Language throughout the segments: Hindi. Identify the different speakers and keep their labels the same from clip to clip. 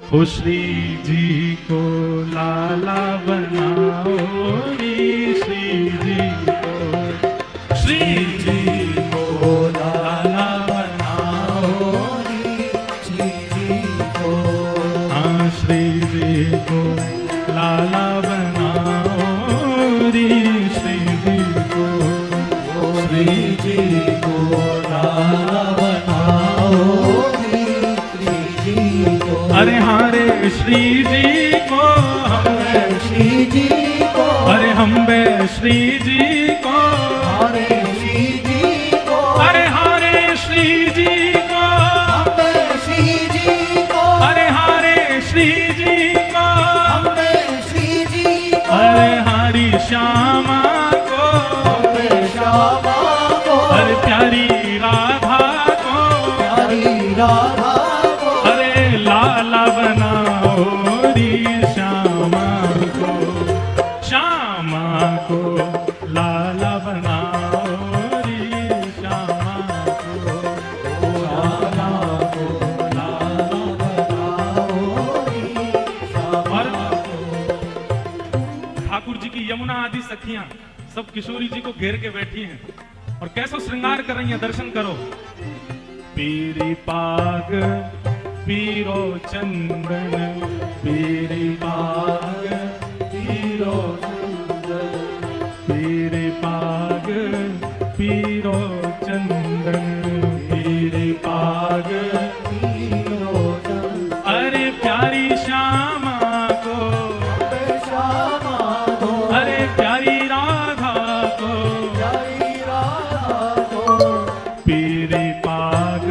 Speaker 1: ओ श्री जी को लाला बनाओ रे, श्री जी को लाला बनाओ रे, श्री जी को, हाँ श्री जी को लाला बनाओ रे, श्री जी को, श्री जी को लाला बनाओ रे, श्री जी को। अरे हरे श्री जी को, हरे श्री जी को, अरे हम बे श्री जी को, हरे श्री जी को, अरे हरे श्री जी को, हम बे श्री जी को, अरे हरे श्री जी को, हम बे श्री जी को, अरे हरी श्यामा को, हम बे श्यामा को, अरे प्यारी राधा को, प्यारी राधा को, अरे लाला बनाओ री श्यामा को, श्यामा को लाला बनाओ री श्यामा को, लाला को लाला बनाओ री श्यामा को। ठाकुर जी की यमुना आदि सखियां सब किशोरी जी को घेर के बैठी हैं और कैसा श्रृंगार कर रही हैं, दर्शन करो। पीरी पाग पीरो चंदन, पीरी पाग पीरो चंदन, पीरी पाग पीरो चंदन, पीरी पाग पीरो चंदन, अरे प्यारी श्यामा को, श्यामा को, अरे प्यारी राधा को, प्यारी राधा को, पीरी पाग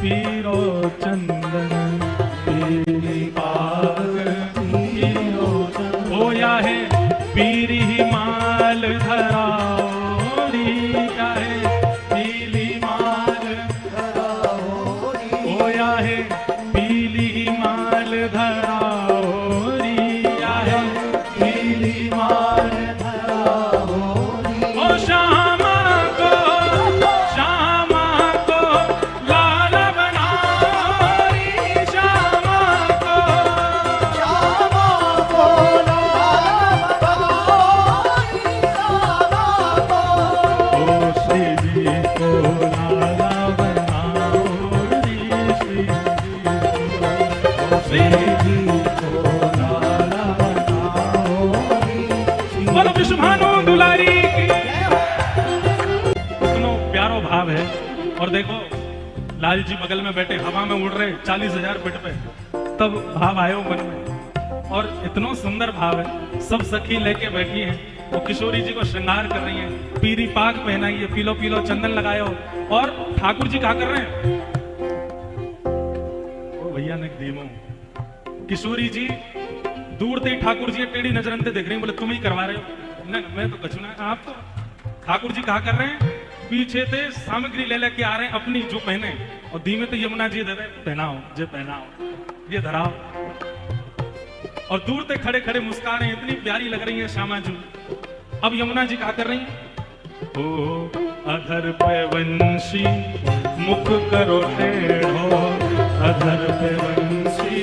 Speaker 1: पीरो चंदन, पीरी पाग पीरो चंदन, होया है पीरी माल धराओ री, क्या है पीली माल धराओ री, होया है पीली माल धराओ री, क्या है पीली माल धराओ री, ओ श्यामा को, श्यामा को लाला बनाओ री, श्यामा को, श्यामा को लाला बनाओ री, श्यामा को, ओ श्री जी को लाला बनाओ री, श्री जी को लाला बनाओ री। बोलो विश्वभानु दुलारी की। इतना प्यारो भाव है। और देखो लाल जी बगल में बैठे हवा में उड़ रहे 40,000 फीट पे, तब भाव आयो मन में। और इतना सुंदर भाव है, सब सखी लेके बैठी हैं, वो किशोरी जी को श्रृंगार कर रही हैं, पीरी पाग पहनाइए, पीलो पीलो चंदन लगायो। और ठाकुर जी क्या कर रहे हैं, ओ भैया ने धीमो, किशोरी जी दूर से ठाकुर जी टेढ़ी नजर से देख रही हैं, बोले तुम ही करवा रहे हो, नहीं मैं तो कछु ना, आप तो। ठाकुर जी कहा कर रहे हैं, पीछे से सामग्री ले लेके आ रहे हैं अपनी जो पहने, और धीमे तो यमुना जी दे रहे, पहनाओ जे पहनाओ, ये धराओ। और दूर से खड़े खड़े मुस्कान रहे हैं, इतनी प्यारी लग रही है श्यामा जी। अब यमुना जी क्या कर रही हैं, ओ अधर पे वंशी मुख करो टेढ़ो, अधर पे वंशी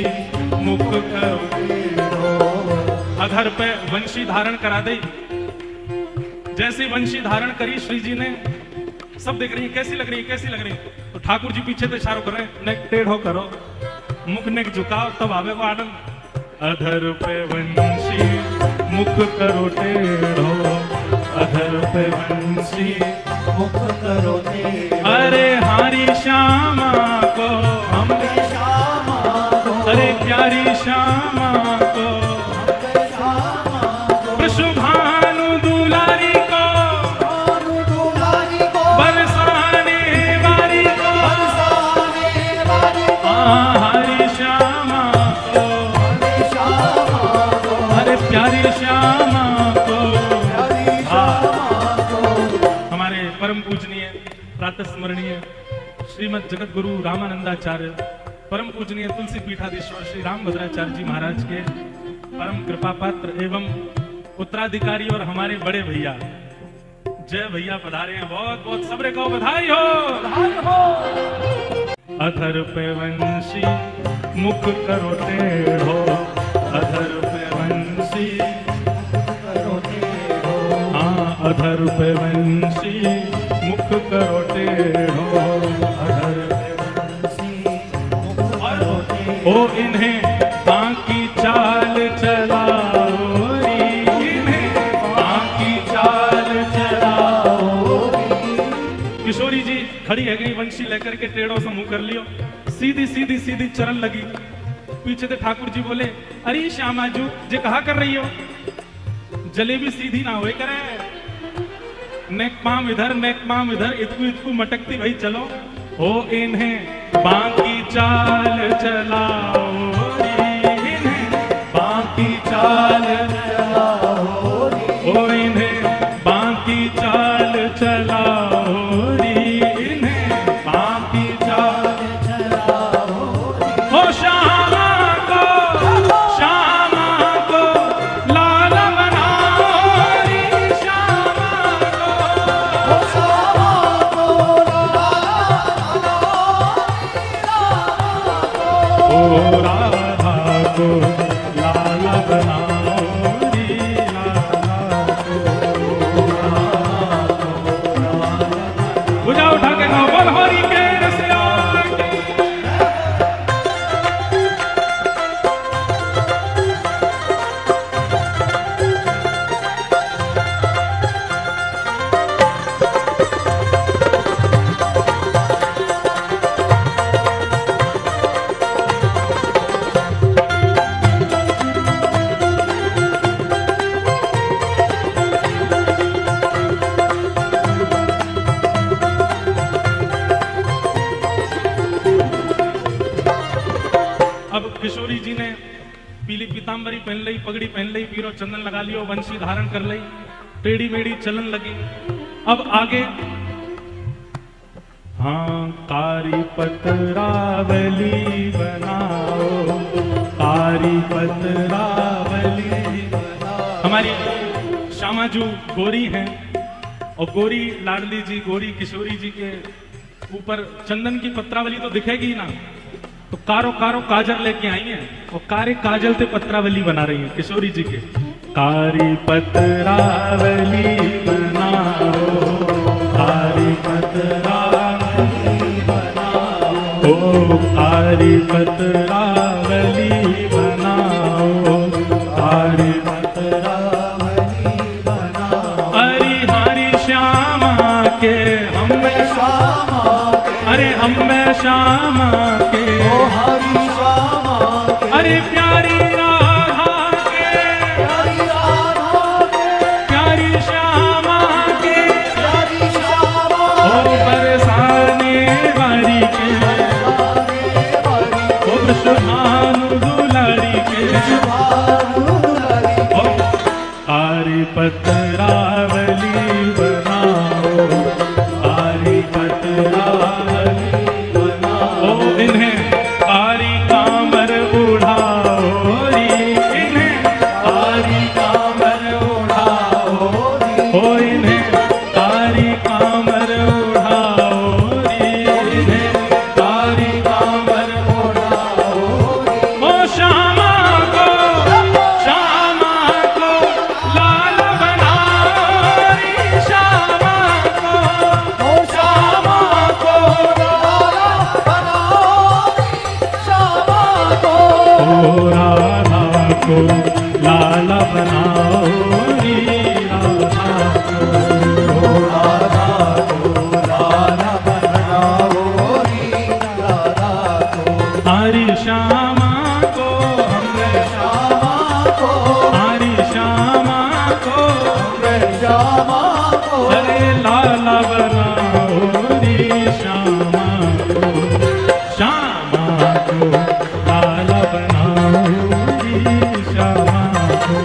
Speaker 1: मुख करो टेढ़ो, अधर पे वंशी धारण करा दे। जैसे वंशी धारण करी श्री जी ने, सब देख रही है कैसी लग रही है, कैसी लग रही है। तो ठाकुर जी पीछे से इशारा कर रहे हैं, नेक टेढ़ो करो, मुख नेक झुकाओ, तब आवे वो आनंद। अधर पे वंशी मुख करो टेढ़ो, अधर पे वंशी मुख करो टेढ़ो, अरे हारी श्यामा को, हम श्यामा को, अरे प्यारी श्यामा को, विश्वभानु दुलारी को, बरसाने वाली को, हरी श्यामा को, अरे प्यारी श्यामा को। हमारे परम पूजनीय प्रातः स्मरणीय श्रीमद जगत गुरु रामानंदाचार्य, परम पूजनीय तुलसी पीठाधीश्वर श्री रामभद्राचार्य जी महाराज के परम कृपा पात्र एवं उत्तराधिकारी और हमारे बड़े भैया जय भैया पधारे हैं, बहुत बहुत सबरे को बधाई हो। अधर पे वंशी मुख करो टेढ़ो, अधर पे वंशी करो टेढ़ो, हाँ अधर पे वंशी मुख करो टेढ़ो, अधर पे वंशी मुख करो टेढ़ो। ओ इन्हें बाकी चाल चलाओ री, इन्हें बाकी चाल चलाओ री। किशोरी जी खड़ी है गई, वंशी लेकर के टेढ़ो से मुंह कर लियो, सीधी सीधी सीधी चरण लगी। पीछे से ठाकुर जी बोले, अरे श्यामा जू जे कहा कर रही हो, जलेबी सीधी ना होए करे, नेक पाम इधर नेक पाम इधर, इतकू इतकू मटकती भाई चलो। ओ इन्हें बाकी चाल चलाओ री, इन्हें बाकी चाल चलाओ री, ओ इन्हें बाकी चाल चलाओ री, इन्हें बाकी चाल चलाओ री। ओ श्यामा को लाल बनाओ री, श्यामा को ओ राधा को लाल बनाओ री, राधा को बुझा उठा के गाओ, बोल हरि के रसिया की। अब किशोरी जी ने पीली पीतांबरी पहन ली, पगड़ी पहन ली, पीरो चंदन लगा लियो, वंशी धारण कर ली, टेढ़ी मेढ़ी चलन लगी। अब आगे हाँ कारी पतरावली बनाओ, कारी पतरावली बनाओ। हमारी श्यामा जू गोरी हैं और गोरी लाडली जी, गोरी किशोरी जी के ऊपर चंदन की पत्रावली तो दिखेगी ही ना, तो कारो कारो काजल लेके आई हैं और कारे काजल से पत्रावली बना रही हैं किशोरी जी के। कारी पतरावली बनाओ, कारी पतरावली बनाओ, ओ कारी पतरावली बनाओ, कारी पतरावली बनाओ। हरि हरि श्यामा के हमें श्यामा, अरे हमें श्यामा के, ओ हरि श्यामा के, अरे प्यारी राधा के, प्यारी राधा के, प्यारी श्यामा के, प्यारी श्यामा, ओ बरसाने वाली के, ओ सुभानु दुलारी के, ओ कारी पतरावली बनाओ, कारी पतरावली बनाओ। ओ इन्हें कारी कामर उड़ाओ री, इन्हें कारी कामर उड़ाओ री, ओ इन्हें कारी कामर उड़ाओ री, इन्हें कारी कामर उड़ाओ री। ओ श्यामा को लाल बनाओ री, श्यामा को, ओ श्यामा को लाल बनाओ री, श्यामा को, ओ राधा को लाल बनाओ री, राधा को, ओ राधा को लाल बनाओ री, राधा को। हरि श्यामा को हमें श्यामा को, हरि श्यामा को हमें श्यामा को, अरे लाल बनाओ री, श्यामा को, श्यामा को लाल बनाओ री, श्यामा को,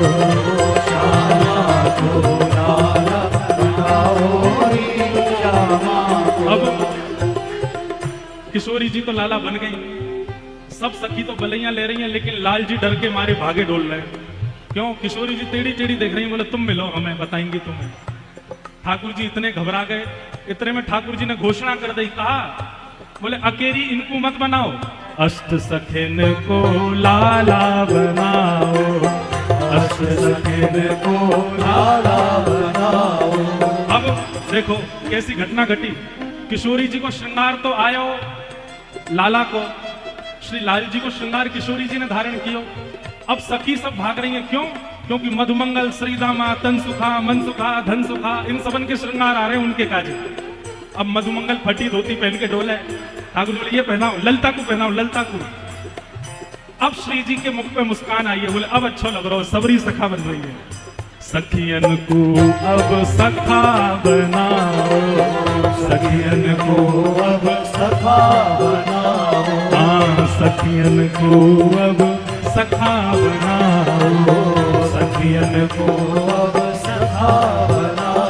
Speaker 1: श्यामा को लाल बनाओ री, श्यामा को। अब किशोरी जी तो लाला बन गई, सब सखी तो बलैया ले रही हैं, लेकिन लाल जी डर के मारे भागे डोल रहे। क्यों? किशोरी जी टेढ़ी टेढ़ी देख रही हैं, बोले तुम मिलो हमें, बताएंगी तुम्हें। ठाकुर जी इतने घबरा गए, इतने में ठाकुर जी ने घोषणा कर दी, कहा बोले अकेरी इनको मत बनाओ, अष्ट सखिन को लाला बनाओ, अष्ट सखिन को लाला बनाओ। अब देखो कैसी घटना घटी। किशोरी जी को श्रृंगार तो आयो, लाला को श्री लाल जी को श्रृंगार किशोरी जी ने धारण कियो। अब सखी सब भाग रही हैं, क्यों? क्योंकि मधुमंगल, श्रीदामा, तन सुखा, मन सुखा, धन सुखा, इन सबन के श्रृंगार आ रहे हैं उनके काजे। अब मधुमंगल फटी धोती पहन के डोले, ठाकुर बोले ये पहनाओ, ललता को पहनाओ, ललता को। अब श्री जी के मुख पे मुस्कान आई है, बोले अब अच्छा लग रहा हो, सबरी सखा बन रही है। सखियन को अब सखा बनाओ, सखियन को अब सखा बनाओ, हाँ सखियन को अब सखा बनाओ, सखियन को अब सखा बनाओ।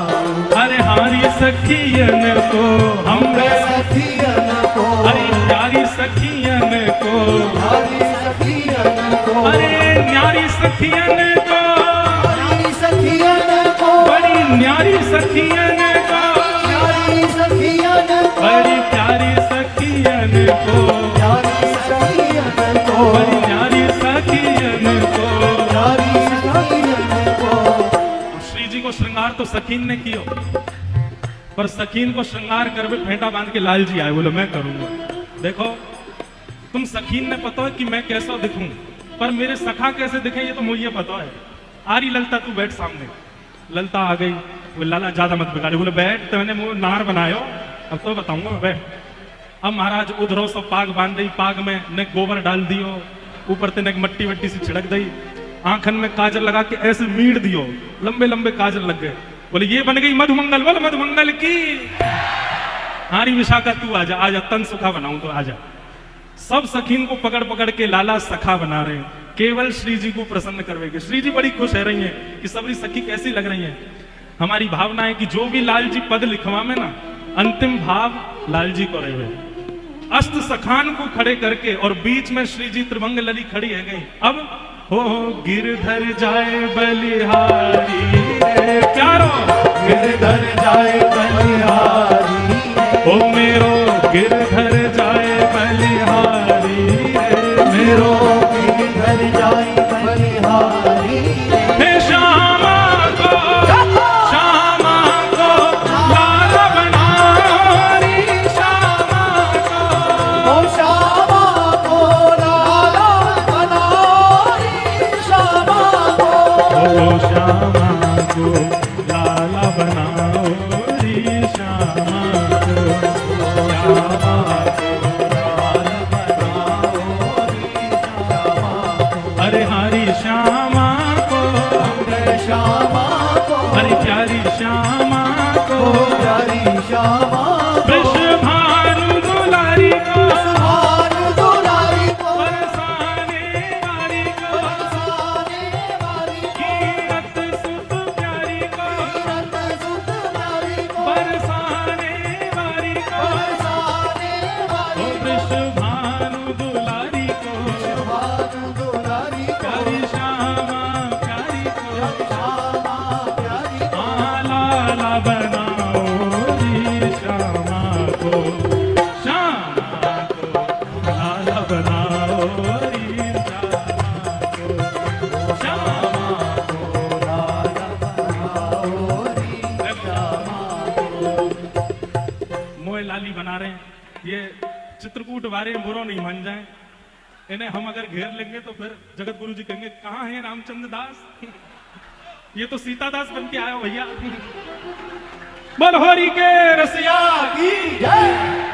Speaker 1: अरे हारी सखियन को हमरे सखियन को, अरे प्यारी सखियन को, हारी सखियन को, अरे न्यारी सखियन को, न्यारी सखियन को, बड़ी न्यारी सखियन को, न्यारी सखियन को, बड़ी प्यारी सखियन को, प्यारी सखियन को, बड़ी न्यारी सखियन को, न्यारी सखियन को। श्री जी को श्रृंगार तो सखीन ने कियो, पर सखीन को श्रृंगार कर फेंटा बांध के लाल जी आए, बोले मैं करूंगा। देखो तुम सखीन ने पता है कि मैं कैसा दिखूं, पर मेरे सखा कैसे दिखे ये तो मुझे पता है। आरी ललता तू बैठ सामने। ललता आ गई, वो लाला ज्यादा मत बिगाड़े, बोले बैठ, तूने मुंह नार बनायो, अब तो बताऊंगा मैं, बैठ। अब महाराज उधरो सब पाग बांध दी, पाग में ने गोबर डाल दियो, ऊपर ते ने मट्टी वट्टी से छिड़क दी, आंखन में काजल लगा के ऐसे मीड़ दियो, लंबे लंबे काजल लग गए। बोले ये बन गई मधुमंगल, बोले मधुमंगल की। हारी विशाखा तू आजा, आजा तन सुखा बनाऊं तो आजा। सब सखीन को पकड़ पकड़ के लाला सखा बना रहे हैं, केवल श्री जी को प्रसन्न करवेगे। श्री जी बड़ी खुश है रही हैं कि सबरी सखी कैसी लग रही हैं। हमारी भावना है कि जो भी लाल जी पद लिखवा में ना, अंतिम भाव लाल जी को रहे। अष्ट सखान को खड़े करके और बीच में श्री जी त्रिभंग लली खड़ी है गई। अब हो गिरधर जाए बलिहारी रे प्यारो, गिरधर जाए बलिहारी, ओ मेरो गिरधर जाए बलिहारी रे, मेरो गिरधर जाए बलिहारी रे। श्यामा को, श्यामा को लाला बनारी, श्यामा को, ओ श्यामा को लाला बनारी, श्यामा को, ओ श्यामा को लाला बनाओ री, श्यामा को, श्यामा को लाला बनाओ री, श्यामा को। अरे हरी श्यामा को, श्यामा को, अरे प्यारी श्यामा को, प्यारी श्यामा को, वृषभानु दुलारी को, भानु दुलारी को, बरसाने वाली को, बरसाने वाली को, कीरत सुत प्यारी को, कीरत सुत प्यारी को, बरसाने वाली को, बरसाने वाली को, वृषभानु दुलारी को, वृषभानु दुलारी को, प्यारी श्यामा प्यारी को, श्यामा प्यारी को, लाला बनाओ री श्यामा को, श्यामा को लाला बनाओ री, श्यामा को, श्यामा को लाला बनाओ री, श्यामा को। मोए लाली बना रहे हैं, ये चित्रकूट वारे बुरो नहीं मान जाए, इन्हें हम अगर घेर लेंगे तो फिर जगत गुरु जी कहेंगे कहाँ है रामचंद्र दास, ये तो सीता दास बन के आया भैया। बलहोरी के रसिया की जय।